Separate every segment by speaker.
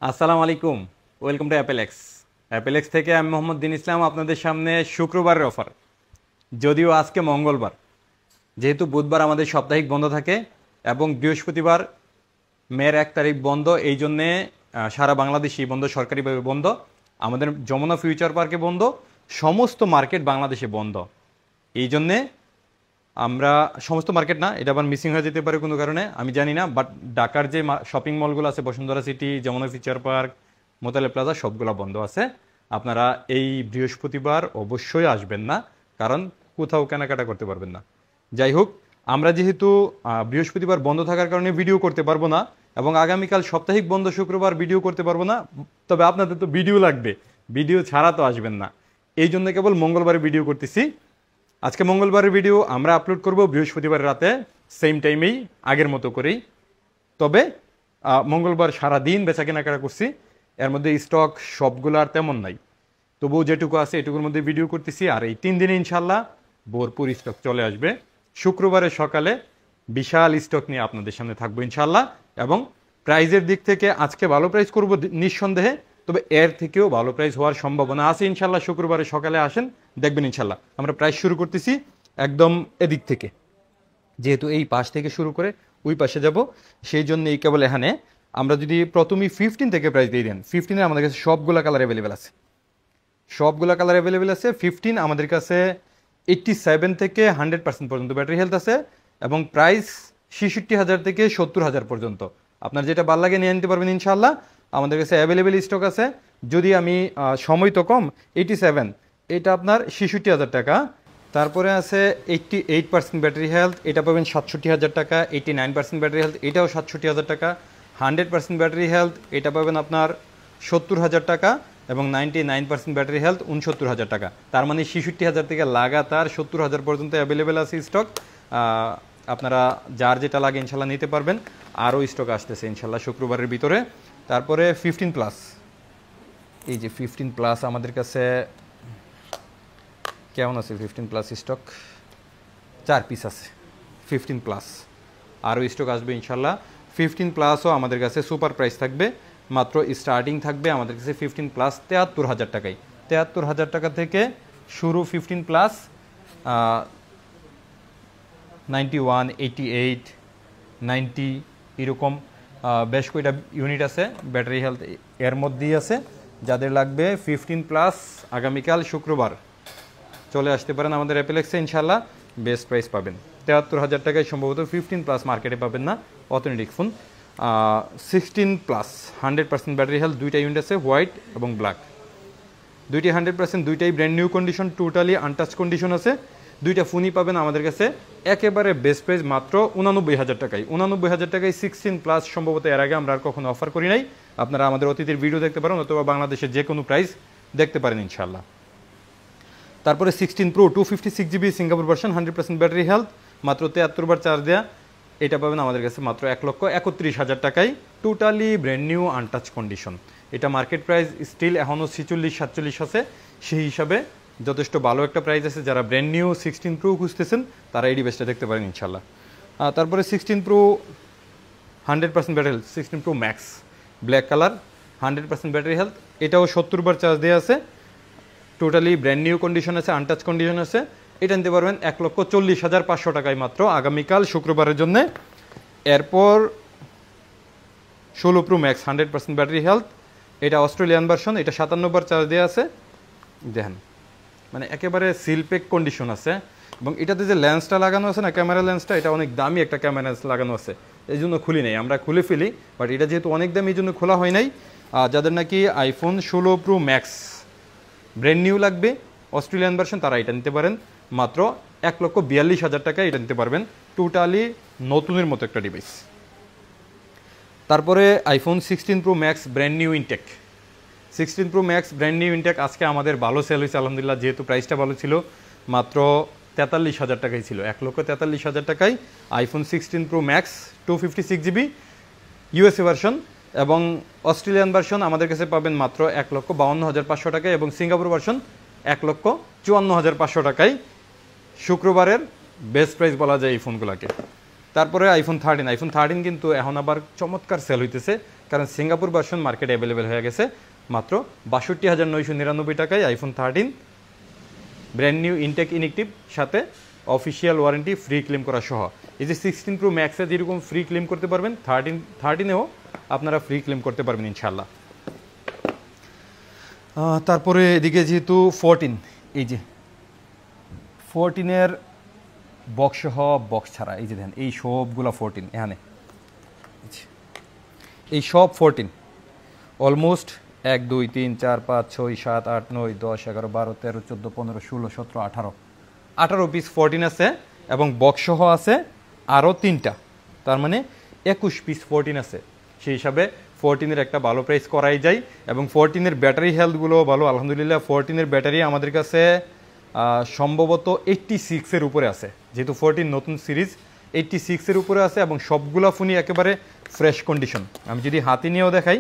Speaker 1: আসসালামু আলাইকুম, welcome to অ্যাপেলেক্স। অ্যাপেলেক্স থেকে আমি মোহাম্মদ দিন ইসলাম আপনাদের সামনে শুক্রবারের অফার। যদিও আজকে মঙ্গলবার, যেহেতু বুধবার আমাদের সাপ্তাহিক বন্ধ থাকে এবং বৃহস্পতিবার মের 1 তারিখ বন্ধ, এই জন্যে সারা বাংলাদেশই বন্ধ, সরকারিভাবে বন্ধ। আমাদের যমুনা ফিউচার পার্কে বন্ধ, সমস্ত মার্কেট বাংলাদেশে বন্ধ। এই জন্যে আমরা সমস্ত মার্কেট না, এটা আবার মিসিং হয়ে যেতে পারে কোনো কারণে, আমি জানি না, বাট ঢাকার যে শপিং মলগুলো আছে, Bashundhara city, Jamuna future park, মোতালে প্লাজা, সবগুলো বন্ধ আছে। আপনারা এই বৃহস্পতিবার অবশ্যই আসবেন না, কারণ কোথাও কেনাকাটা করতে পারবেন না। যাই হোক, আমরা যেহেতু বৃহস্পতিবার বন্ধ থাকার কারণে ভিডিও করতে পারবো না, এবং আগামীকাল সাপ্তাহিক বন্ধ শুক্রবার ভিডিও করতে পারবো না, তবে আপনাদের তো ভিডিও লাগবে, ভিডিও ছাড়া তো আসবেন না। এই জন্য কেবল মঙ্গলবারে ভিডিও করতেছি। আজকে মঙ্গলবারের ভিডিও আমরা আপলোড করব বৃহস্পতিবার রাতে, সেম টাইমেই, আগের মতো করেই। তবে মঙ্গলবার সারা দিন বেচা কেনাকাটা করছি, এর মধ্যে স্টক সবগুলো আর তেমন নাই, তবুও যেটুকু আছে এটুকুর মধ্যে ভিডিও করতেছি। আর এই 3 দিনে ইনশাল্লাহ ভরপুর স্টক চলে আসবে। শুক্রবারের সকালে বিশাল স্টক নিয়ে আপনাদের সামনে থাকবো ইনশাল্লাহ। এবং প্রাইজের দিক থেকে আজকে ভালো প্রাইস করব নিঃসন্দেহে, তবে এর থেকেও ভালো প্রাইস হওয়ার সম্ভাবনা আছে ইনশাল্লাহ। শুক্রবারের সকালে আসেন, দেখবেন ইনশাল্লাহ। আমরা প্রাইস শুরু করতেছি একদম এদিক থেকে, যেহেতু এই পাশ থেকে শুরু করে ওই পাশে যাব, সেই জন্য এই কেবল এখানে আমরা যদি প্রথমেই 15 থেকে প্রাইস দিয়ে দেন, 15-এ আমাদের কাছে সবগুলো কালার অ্যাভেলেবেল আছে, সবগুলো কালার অ্যাভেলেবেল আছে। 15 আমাদের কাছে 87 থেকে 100% পর্যন্ত ব্যাটারি হেলথ আছে, এবং প্রাইস 66,000 থেকে 70,000 পর্যন্ত। আপনার যেটা ভালো লাগে নিয়ে নিতে পারবেন ইনশাল্লাহ, আমাদের কাছে অ্যাভেলেবেল স্টক আছে। যদি আমি সময় তো কম, 87 এটা আপনার 66,000 টাকা। তারপরে আছে 88% ব্যাটারি হেলথ, এটা পাবেন 67,000 টাকা। 89% ব্যাটারি হেলথ, এটাও 67,000 টাকা। 100% ব্যাটারি হেলথ, এটা পাবেন আপনার 70,000 টাকা, এবং 99% ব্যাটারি হেলথ 69,000 টাকা। তার মানে 66,000 থেকে লাগাতার 70,000 পর্যন্ত অ্যাভেলেবেল আছে স্টক। আপনারা যার যেটা লাগে ইনশাল্লাহ নিতে পারবেন। আরও স্টক আসতেছে ইনশাল্লাহ শুক্রবারের ভিতরে। তারপরে 15+, এই যে 15+ আমাদের কাছে কেমন আছে? 15+ স্টক 4 পিস আছে 15+, আরও স্টক আসবে ইনশাল্লাহ। 15+ও আমাদের কাছে সুপার প্রাইস থাকবে, মাত্র স্টার্টিং থাকবে আমাদের কাছে 15+ 73,000 টাকায়। 73,000 টাকা থেকে শুরু 15+, 91, 88, 90 এরকম বেশ কয়েকটা ইউনিট আছে ব্যাটারি হেলথ, এর মধ্যেই আছে। যাদের লাগবে 15+ আগামীকাল শুক্রবার চলে আসতে পারেন আমাদের অ্যাপেলেক্সে, ইনশাল্লাহ বেস্ট প্রাইস পাবেন। 73,000 টাকায় সম্ভবত 15+ মার্কেটে পাবেন না, অথেন্টিক ফোন। 16+, 100% ব্যাটারি হেলথ, দুইটা ইউনিট আছে, হোয়াইট এবং ব্ল্যাক, দুইটি 100%, দুইটাই brand new condition, totally untouch condition আছে। দুইটা ফোনই পাবেন আমাদের কাছে একেবারে বেস্ট প্রাইস, মাত্র 89,000 টাকায়। 89,000 টাকায় 16+, সম্ভবত এর আগে আমরা আর কখনো অফার করি নাই। আপনারা আমাদের অতীতের ভিডিও দেখতে পারেন, অথবা বাংলাদেশের যে কোনো প্রাইস দেখতে পারেন ইনশাল্লাহ। তারপরে 16 Pro 256GB Singapore version, 100% battery health, মাত্র 73 বার চার্জ দেওয়া, এটা পাবেন আমাদের কাছে মাত্র 1,31,000 টাকায়, totally brand new untouch condition. এটা মার্কেট প্রাইস স্টিল এখনও 46-47 আছে, সেই হিসাবে যথেষ্ট ভালো একটা প্রাইস আছে। যারা ব্র্যান্ড নিউ 16 Pro খুঁজতেছেন তারা এই ডিভাইসটা দেখতে পারেন ইনশাল্লাহ। তারপরে 16 Pro 100% battery health, 16 Pro Max black colour, 100% battery health, এটাও 70 বার চার্জ দেওয়া আছে, টোটালি ব্র্যান্ড নিউ কন্ডিশন আছে, আনটাচ কন্ডিশন আছে। এটা নিতে পারবেন 1,40,500 টাকায় মাত্র আগামীকাল শুক্রবারের জন্য। এরপর 16 Pro Max 100% ব্যাটারি হেলথ, এটা অস্ট্রেলিয়ান ভার্সন, এটা 57 বার চার্জ দেওয়া আছে। দেখেন, মানে একেবারে সিলপেক কন্ডিশন আছে। এবং এটাতে যে লেন্সটা লাগানো আছে না, ক্যামেরা লেন্সটা, এটা অনেক দামি একটা ক্যামেরা লেন্স লাগানো আছে, এই জন্য খুলি নাই, আমরা খুলে ফেলি, বাট এটা যেহেতু অনেক দামি এই জন্য খোলা হয় নাই। যাদের নাকি iPhone 16 Pro Max brand new লাগবে অস্ট্রেলিয়ান ভার্সন, তারা এটা নিতে পারেন মাত্র 1,42,000 টাকায়, এটা নিতে পারবেন, টোটালি নতুনের মতো একটা ডিভাইস। তারপরে iPhone 16 Pro Max brand new intact, 16 Pro Max brand new intact আজকে আমাদের ভালো সেল হয়েছে আলহামদুলিল্লাহ, যেহেতু প্রাইসটা ভালো ছিল, মাত্র 43,000 টাকায় ছিল, 1,43,000 টাকায় iPhone 16 Pro Max 256GB USA version, এবং অস্ট্রেলিয়ান ভার্সন আমাদের কাছে পাবেন মাত্র 1,52,500 টাকায়, এবং সিঙ্গাপুর ভার্সন 1,54,500 টাকায়। শুক্রবারের বেস্ট প্রাইস বলা যায় এই ফোনগুলোকে। তারপরে iPhone 13 কিন্তু এখন আবার চমৎকার সেল হইতেছে, কারণ সিঙ্গাপুর ভার্সন মার্কেটে অ্যাভেলেবেল হয়ে গেছে মাত্র ৬২,৯৯৯ টাকায় iPhone 13 brand new intact inactive সাথে অফিসিয়াল ওয়ারেন্টি ফ্রি ক্লেম করা সহ। এই যে 16 প্রো ম্যাক্সে যেরকম ফ্রি ক্লেম করতে পারবেন 13-এও আপনারা ফ্রি ক্লেম করতে পারবেন ইনশাল্লাহ। তারপরে এদিকে যেহেতু 14, এই যে 14-এর বক্স সহ বক্স ছাড়া, এই যে দেখেন এই সবগুলো 14 এখানে, এই সব 14 অলমোস্ট 1 2 3 4 5 6 7 8 9 10 11 12 13 14 15 16 17 18 পিস 14 আছে এবং বক্স সহ আছে আরও 3টা, তার মানে 21 পিস 14 আছে। সেই হিসাবে 14-এর একটা ভালো প্রাইস করাই যায় এবং 14-এর ব্যাটারি হেলথগুলো ভালো আলহামদুলিল্লাহ। 14-এর ব্যাটারি আমাদের কাছে সম্ভবত 86-এর উপরে আছে, যেহেতু 14 নতুন সিরিজ 86-এর উপরে আছে এবং সবগুলো ফোনই একেবারে ফ্রেশ কন্ডিশন। আমি যদি হাতে নিয়েও দেখাই,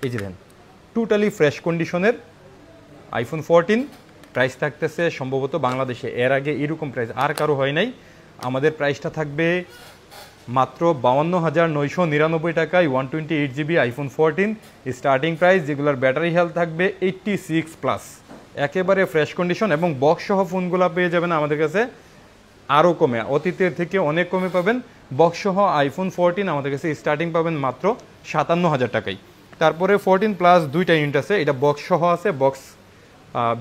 Speaker 1: এই যে দেন টোটালি ফ্রেশ কন্ডিশনের আইফোন 14 প্রাইস থাকতেছে সম্ভবত বাংলাদেশে এর আগে এরকম প্রাইস আর কারো হয় নাই। আমাদের প্রাইসটা থাকবে মাত্র 52,999 টাকায় 128GB আইফোন 14 স্টার্টিং প্রাইস, যেগুলোর ব্যাটারি হেলথ থাকবে 86+, একেবারে ফ্রেশ কন্ডিশন এবং বক্স সহ ফোনগুলো পেয়ে যাবেন আমাদের কাছে আরও কমে, অতীতের থেকে অনেক কমে পাবেন। বক্স সহ আইফোন 14 আমাদের কাছে স্টার্টিং পাবেন মাত্র 57,000 টাকায়। তারপরে 14+ দুইটা ইউনিট আছে, এটা বক্স সহ আছে, বক্স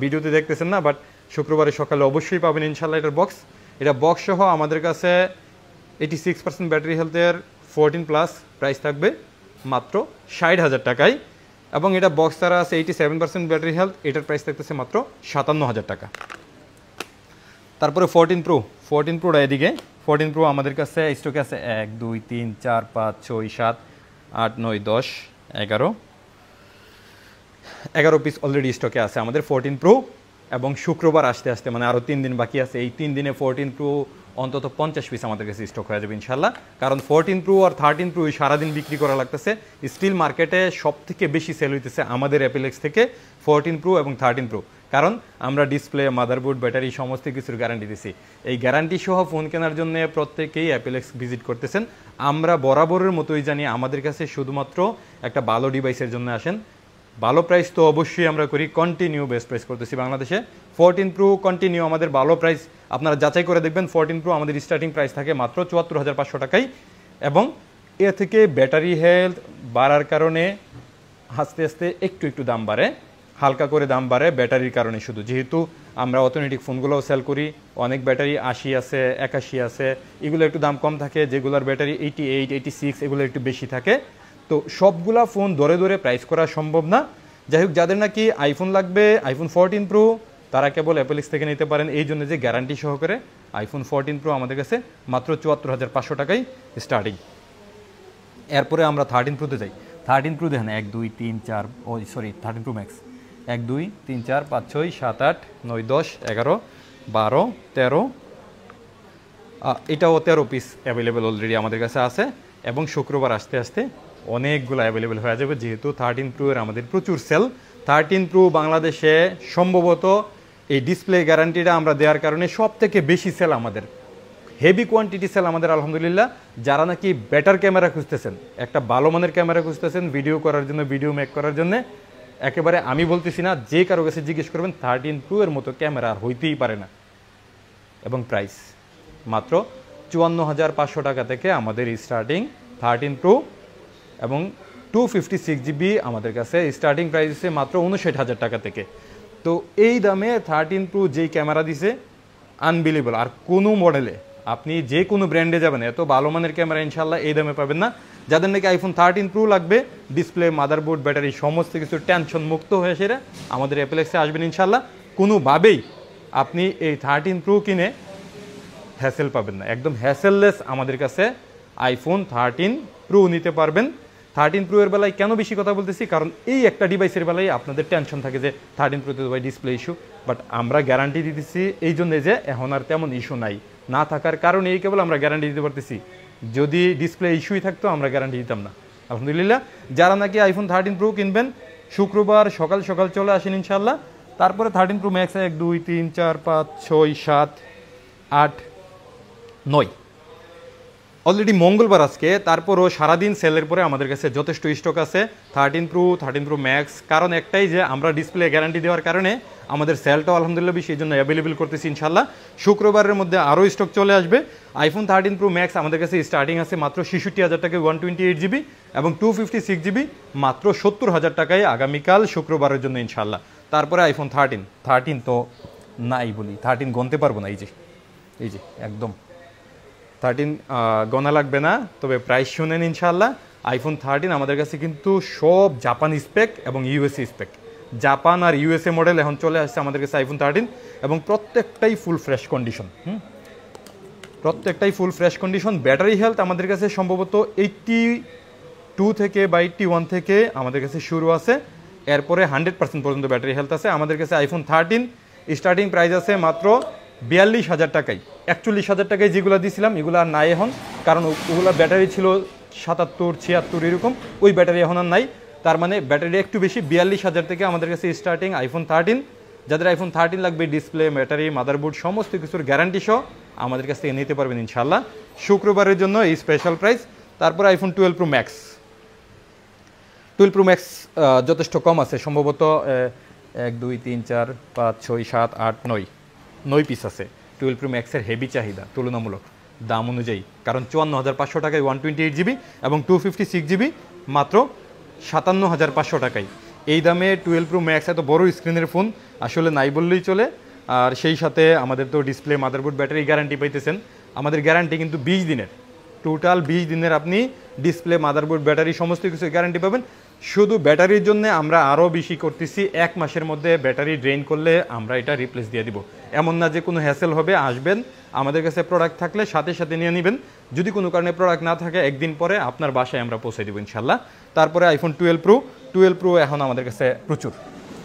Speaker 1: ভিডিওতে দেখতেছেন না, বাট শুক্রবারে সকালে অবশ্যই পাবেন ইনশাল্লাহ এটার বক্স। এটা বক্স সহ আমাদের কাছে 86% ব্যাটারি হেলথের 14+ প্রাইস থাকবে মাত্র 60,000 টাকায় এবং এটা বক্স ছাড়া আছে 87% ব্যাটারি হেলথ, এটার প্রাইস থাকতেছে মাত্র 57,000 টাকা। তারপরে 14 প্রোটা এদিকে 14 প্রো আমাদের কাছে স্টকে আছে 1 2 3 4 5 6 7 8 9 10 11 পিস অলরেডি স্টকে আছে আমাদের 14 প্রো এবং শুক্রবার আসতে আসতে মানে আরও 3 দিন বাকি আছে, এই 3 দিনে 14 প্রো অন্তত 50 পিস আমাদের কাছে স্টক হয়ে যাবে ইনশাল্লাহ। কারণ 14 প্রো আর 13 প্রো সারাদিন বিক্রি করা লাগতেছে, স্টিল মার্কেটে সব থেকে বেশি সেল হইতেছে আমাদের অ্যাপেলেক্স থেকে 14 প্রো এবং 13 প্রো, কারণ আমরা ডিসপ্লে মাদারবোর্ড ব্যাটারি সমস্ত কিছুর গ্যারান্টি দিছি। এই গ্যারান্টি সহ ফোন কেনার জন্য প্রত্যেকেই অ্যাপেলেক্স ভিজিট করতেছেন। আমরা বরাবরের মতোই জানি আমাদের কাছে শুধুমাত্র একটা ভালো ডিভাইসের জন্য আসেন, ভালো প্রাইস তো অবশ্যই আমরা করি, কন্টিনিউ বেস্ট প্রাইস করতেছি বাংলাদেশে। 14 প্রো কন্টিনিউ আমাদের ভালো প্রাইস, আপনারা যাচাই করে দেখবেন 14 প্রো আমাদের স্টার্টিং প্রাইস থাকে মাত্র 74,500 টাকায় এবং এর থেকে ব্যাটারি হেলথ বাড়ার কারণে আস্তে আস্তে একটু দাম বাড়ে, হালকা করে দাম বাড়ে ব্যাটারির কারণে শুধু, যেহেতু আমরা অথেন্টিক ফোনগুলোও সেল করি, অনেক ব্যাটারি 80 আছে 81 আছে, এগুলো একটু দাম কম থাকে, যেগুলোর ব্যাটারি 88 86 এগুলো একটু বেশি থাকে। তো সবগুলা ফোন ধরে ধরে প্রাইস করা সম্ভব না। যাই হোক, যাদের নাকি আইফোন লাগবে আইফোন 14 প্রো তারা কেবল অ্যাপেলেক্স থেকে নিতে পারেন, এই জন্য যে গ্যারান্টি সহকারে আইফোন 14 প্রো আমাদের কাছে মাত্র 74,500 টাকায় স্টার্টিং। এরপরে আমরা 13 প্রোতে যাই। 13 প্রো দেখেন 1 2 3 4 13 প্রো ম্যাক্স 1 2 3 4 5 6 7 8 9 10 11 12 13, এটাও 13 পিস অ্যাভেলেবেল অলরেডি আমাদের কাছে আছে এবং শুক্রবার আসতে আসতে অনেকগুলো অ্যাভেলেবেল হয়ে যাবে, যেহেতু 13 প্রো এর আমাদের প্রচুর সেল। 13 প্রো বাংলাদেশে সম্ভবত এই ডিসপ্লে গ্যারান্টিটা আমরা দেওয়ার কারণে সব থেকে বেশি সেল আমাদের, হেভি কোয়ান্টিটি সেল আমাদের আলহামদুলিল্লাহ। যারা নাকি বেটার ক্যামেরা খুঁজতেছেন, একটা ভালো মানের ক্যামেরা খুঁজতেছেন ভিডিও করার জন্য, ভিডিও মেক করার জন্য, একেবারে আমি বলতেছি না, যে কারো কাছে জিজ্ঞেস করবেন 13 প্রো এর মতো ক্যামেরা আর হইতেই পারে না। এবং প্রাইস মাত্র 54,500 টাকা থেকে আমাদের স্টার্টিং 13 প্রো এবং 256GB আমাদের কাছে স্টার্টিং প্রাইস আছে মাত্র 59,000 টাকা থেকে। তো এই দামে 13 প্রো যেই ক্যামেরা দিছে আনবিলিভেবল, আর কোনো মডেলে আপনি যে কোনো ব্র্যান্ডে যাবেন এত ভালো মানের ক্যামেরা ইনশাল্লাহ এই দামে পাবেন না। যাদের নাকি আইফোন 13 প্রো লাগবে, ডিসপ্লে মাদারবোর্ড ব্যাটারি সমস্ত কিছু টেনশন মুক্ত হয়ে সেরে আমাদের অ্যাপেলেক্সে আসবেন ইনশাল্লাহ। কোনোভাবেই আপনি এই 13 প্রো কিনে হ্যাসেল পাবেন না, একদম হ্যাসেললেস আমাদের কাছে আইফোন 13 প্রো নিতে পারবেন। 13 প্রো এর বেলায় কেন বেশি কথা বলতেছি, কারণ এই একটা ডিভাইসের বেলায় আপনাদের টেনশন থাকে যে 13 প্রোতে ভাই ডিসপ্লে ইস্যু, বাট আমরা গ্যারান্টি দিতেছি এই জন্য যে এখন আর তেমন ইস্যু নাই, না থাকার কারণে এই কেবল আমরা গ্যারান্টি দিতে পারতেছি। যদি ডিসপ্লে ইস্যুই থাকতো আমরা গ্যারান্টি দিতাম না আলহামদুলিল্লাহ। যারা নাকি আইফোন 13 প্রো কিনবেন শুক্রবার সকাল সকাল চলে আসেন ইনশাল্লাহ। তারপরে 13 প্রো ম্যাক্স 1 2 3 4 5 6 7 8 9 অলরেডি মঙ্গলবার আজকে, তারপরও সারাদিন সেলের পরে আমাদের কাছে যথেষ্ট স্টক আছে 13 Pro ম্যাক্স। কারণ একটাই যে আমরা ডিসপ্লে গ্যারান্টি দেওয়ার কারণে আমাদের সেলটাও আলহামদুলিল্লাহ বেশি, এই জন্য অ্যাভেলেবেল করতেছি ইনশাল্লাহ। শুক্রবারের মধ্যে আরও স্টক চলে আসবে। আইফোন 13 Pro ম্যাক্স আমাদের কাছে স্টার্টিং আছে মাত্র 66,000 টাকায় 128GB এবং 256GB মাত্র 70,000 টাকায় আগামীকাল শুক্রবারের জন্য ইনশাল্লাহ। তারপরে আইফোন 13 তো নাই বলি, 13 গনতে পারবো না। এই যে একদম 13 গনা লাগবে না, তবে প্রাইস শুনেন ইনশাল্লাহ। আইফোন 13 আমাদের কাছে কিন্তু সব জাপান স্পেক এবং ইউএসএ স্পেক, জাপান আর ইউএসএ মডেল এখন চলে আসছে আমাদের কাছে আইফোন 13 এবং প্রত্যেকটাই ফুল ফ্রেশ কন্ডিশন। প্রত্যেকটাই full fresh condition. Battery health আমাদের কাছে সম্ভবত 82 থেকে বা 81 থেকে আমাদের কাছে শুরু আছে, এরপরে 100% পর্যন্ত ব্যাটারি হেলথ আছে আমাদের কাছে। আইফোন 13 স্টার্টিং প্রাইস আছে মাত্র 42,000 টাকায়। 41,000 টাকায় যেগুলো দিয়েছিলাম এগুলো আর নাই এখন, কারণ ওগুলো ব্যাটারি ছিল 77, 76 এরকম, ওই ব্যাটারি এখন আর নাই। তার মানে ব্যাটারি একটু বেশি। 42,000 থেকে আমাদের কাছে স্টার্টিং আইফোন 13। যাদের আইফোন 13 লাগবে, ডিসপ্লে, ব্যাটারি, মাদারবোর্ড সমস্ত কিছুর গ্যারান্টি সহ আমাদের কাছ থেকে নিতে পারবেন ইনশাল্লাহ। শুক্রবারের জন্য এই স্পেশাল প্রাইস। তারপর iPhone 12 Pro max. 12 Pro max যথেষ্ট কম আছে, সম্ভবত 1 2 3 4 5 6 7 8 9 পিস আছে। 12 Pro ম্যাক্সের হেভি চাহিদা তুলনামূলক দাম অনুযায়ী, কারণ 54,500 টাকায় 128GB এবং 256GB মাত্র 57,500 টাকায়। এই দামে 12 Pro ম্যাক্স এত বড় স্ক্রিনের ফোন আসলে নাই বললেই চলে। আর সেই সাথে আমাদের তো ডিসপ্লে, মাদারবোর্ড, ব্যাটারি গ্যারান্টি পাইতেছেন। আমাদের গ্যারান্টি কিন্তু 20 দিনের, টোটাল 20 দিনের আপনি ডিসপ্লে, মাদারবোর্ড, ব্যাটারি সমস্ত কিছু গ্যারান্টি পাবেন। শুধু ব্যাটারির জন্য আমরা আরও বেশি করতেছি, 1 মাসের মধ্যে ব্যাটারি ড্রেন করলে আমরা এটা রিপ্লেস দিয়ে দিব। এমন না যে কোনো হ্যাসেল হবে, আসবেন আমাদের কাছে প্রোডাক্ট থাকলে সাথে সাথে নিয়ে নেবেন, যদি কোনো কারণে প্রোডাক্ট না থাকে একদিন পরে আপনার বাসায় আমরা পৌঁছে দেবো ইনশাল্লাহ। তারপরে আইফোন 12 Pro এখন আমাদের কাছে প্রচুর।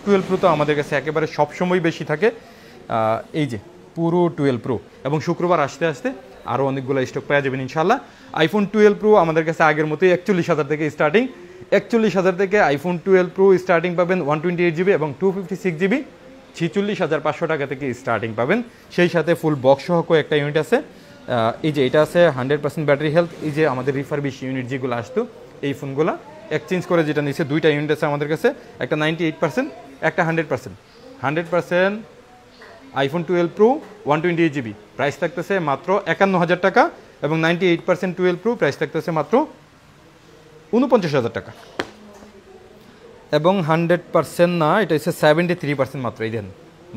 Speaker 1: 12 Pro তো আমাদের কাছে একেবারে সবসময় বেশি থাকে। এই যে পুরো 12 Pro, এবং শুক্রবার আসতে আসতে আরও অনেকগুলো স্টক পাওয়া যাবেন ইনশাল্লাহ। আইফোন 12 Pro আমাদের কাছে আগের মতোই 41,000 থেকে স্টার্টিং। 41,000 থেকে আইফোন 12 Pro স্টার্টিং পাবেন 128GB এবং 256GB 46,500 টাকা থেকে স্টার্টিং পাবেন। সেই সাথে ফুল বক্স সহ একটা ইউনিট আছে। এই যে এটা আছে 100% ব্যাটারি হেলথ। এই যে আমাদের রিফারবিশ ইউনিট যেগুলো আসতো এই ফোনগুলো এক্সচেঞ্জ করে যেটা নিচ্ছে, 2টা ইউনিট আছে আমাদের কাছে, একটা 98%, একটা 100%। আইফোন 12 Pro 128GB প্রাইস থাকতেছে মাত্র 51,000 টাকা এবং 98% 12 Pro প্রাইস থাকতেছে মাত্র 49,000 টাকা। এবং 100% না, এটা হচ্ছে 73% মাত্র। এই দেন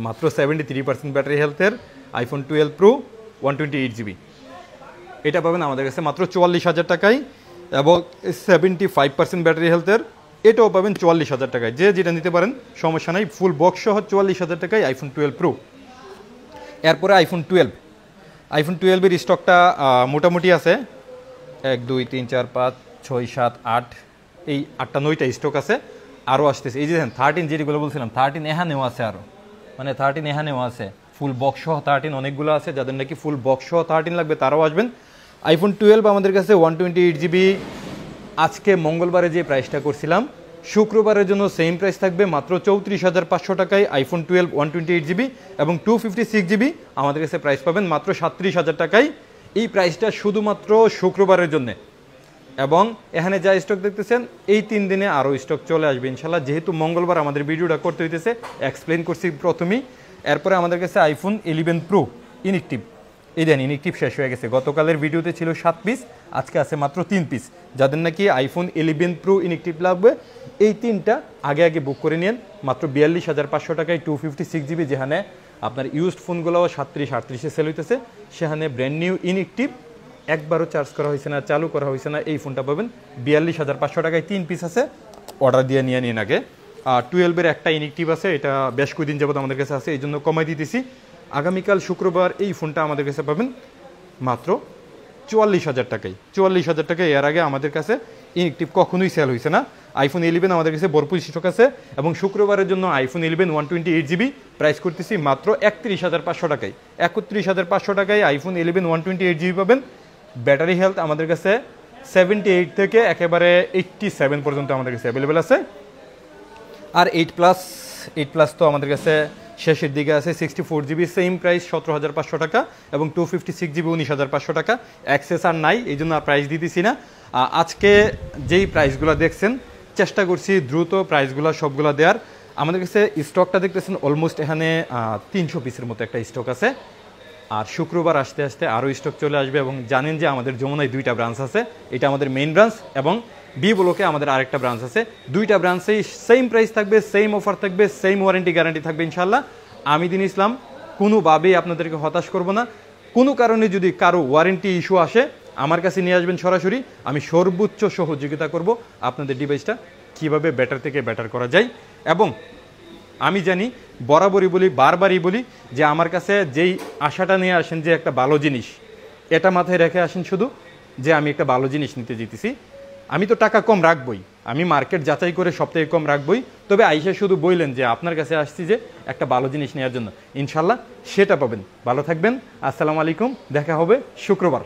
Speaker 1: মাত্র 73% ব্যাটারি হেলথের আইফোন 12 Pro 128GB এটা পাবেন আমাদের কাছে মাত্র 44,000 টাকায়। এবং 75% ব্যাটারি হেলথের এটাও পাবেন 44,000 টাকায়। যে যেটা নিতে পারেন সমস্যা নাই, ফুল বক্স সহ 44,000 টাকায় আইফোন 12 Pro। এরপরে আইফোন 12 এর স্টকটা মোটামুটি আছে 1 2 3 4 5 6 7 8, এই 8টা 9টা স্টক আছে, আরও আসতেছে। এই যে দেখেন 13 যেগুলো বলছিলাম 13 এখানেও আছে, আরও মানে 13 এখানেও আছে, ফুল বক্স সহ 13 অনেকগুলো আছে। যাদের নাকি ফুল বক্স সহ 13 লাগবে তারাও আসবেন। আইফোন 12 আমাদের কাছে 128GB আজকে মঙ্গলবারে যে প্রাইসটা করছিলাম, শুক্রবারের জন্য সেম প্রাইস থাকবে মাত্র 34,500 টাকায় আইফোন 12 128GB এবং 256GB আমাদের কাছে প্রাইস পাবেন মাত্র 37,000 টাকায়। এই প্রাইসটা শুধুমাত্র শুক্রবারের জন্য। এবং এখানে যা স্টক দেখতেছেন এই 3 দিনে আরও স্টক চলে আসবে ইনশাল্লাহ। যেহেতু মঙ্গলবার আমাদের ভিডিওটা করতে হইতেছে, এক্সপ্লেন করছি প্রথমেই। এরপরে আমাদের কাছে আইফোন 11 Pro ইনএক্টিভ। এই দেন ইনএক্টিভ শেষ হয়ে গেছে, গতকালের ভিডিওতে ছিল 7 পিস, আজকে আছে মাত্র 3 পিস। যাদের নাকি আইফোন 11 Pro ইনএক্টিভ লাগবে এই 3টা আগে বুক করে নিন মাত্র 42,500 টাকায় 256GB। যেখানে আপনার ইউজড ফোনগুলোও 37-38-এ সেল হইতেছে, সেখানে ব্র্যান্ড নিউ ইনএক্টিভ একবারও চার্জ করা হয়েছে না, চালু করা হয়েছে না, এই ফোনটা পাবেন 42,500 টাকায়। 3 পিস আছে, অর্ডার দিয়ে নিয়ে নিন আগে। 12-এর একটা ইনএক্টিভ আছে, এটা বেশ কয়েকদিন যাবত আমাদের কাছে আছে, এই জন্য কমাই দিতেছি। আগামীকাল শুক্রবার এই ফোনটা আমাদের কাছে পাবেন মাত্র 44,000 টাকায়। 44,000 টাকায়। এর আগে আমাদের কাছে ইনএক্টিভ কখনোই সেল হয়েছে না। আইফোন 11 আমাদের কাছে ভরপুর স্টক আছে এবং শুক্রবারের জন্য আইফোন 11 128GB প্রাইস করতেছি মাত্র 31,500 টাকায়। 31,500 টাকায় আইফোন 11 128GB পাবেন। ব্যাটারি হেলথ আমাদের কাছে 78 থেকে একেবারে 87 পর্যন্ত আমাদের কাছে অ্যাভেলেবেল আছে। আর 8 প্লাস তো আমাদের কাছে শেষের দিকে আছে 64GB, সেম প্রাইস 17,500 টাকা, এবং 256GB 19,500 টাকা। অ্যাক্সেস আর নাই, এই জন্য আর প্রাইস দিতেছি না। আজকে যেই প্রাইসগুলো দেখছেন, চেষ্টা করছি দ্রুত প্রাইসগুলো সবগুলো দেওয়ার। আমাদের কাছে স্টকটা দেখতেছেন অলমোস্ট এখানে 300 পিসের মতো একটা স্টক আছে। আর শুক্রবার আসতে আসতে আরও স্টক চলে আসবে। এবং জানেন যে আমাদের যমুনায় 2টা ব্রাঞ্চ আছে, এটা আমাদের মেইন ব্রাঞ্চ, এবং বি ব্লকে আমাদের আরেকটা ব্রাঞ্চ আছে। 2টা ব্রাঞ্চেই সেম প্রাইস থাকবে, সেম অফার থাকবে, সেম ওয়ারেন্টি গ্যারান্টি থাকবে ইনশাল্লাহ। আমি দিন ইসলাম কোনোভাবেই আপনাদেরকে হতাশ করব না। কোনো কারণে যদি কারো ওয়ারেন্টি ইস্যু আসে, আমার কাছে নিয়ে আসবেন সরাসরি, আমি সর্বোচ্চ সহযোগিতা করব আপনাদের ডিভাইসটা কীভাবে বেটার থেকে বেটার করা যায়। এবং আমি জানি, বরাবরই বলি, বারবারই বলি, যে আমার কাছে যেই আশাটা নিয়ে আসেন যে একটা ভালো জিনিস, এটা মাথায় রেখে আসেন শুধু, যে আমি একটা ভালো জিনিস নিতে জিতেছি। আমি তো টাকা কম রাখবই, আমি মার্কেট যাচাই করে সবথেকে কম রাখবই, তবে আইসা শুধু বললেন যে আপনার কাছে আসছি যে একটা ভালো জিনিস নেওয়ার জন্য, ইনশাল্লাহ সেটা পাবেন। ভালো থাকবেন, আসসালামু আলাইকুম, দেখা হবে শুক্রবার।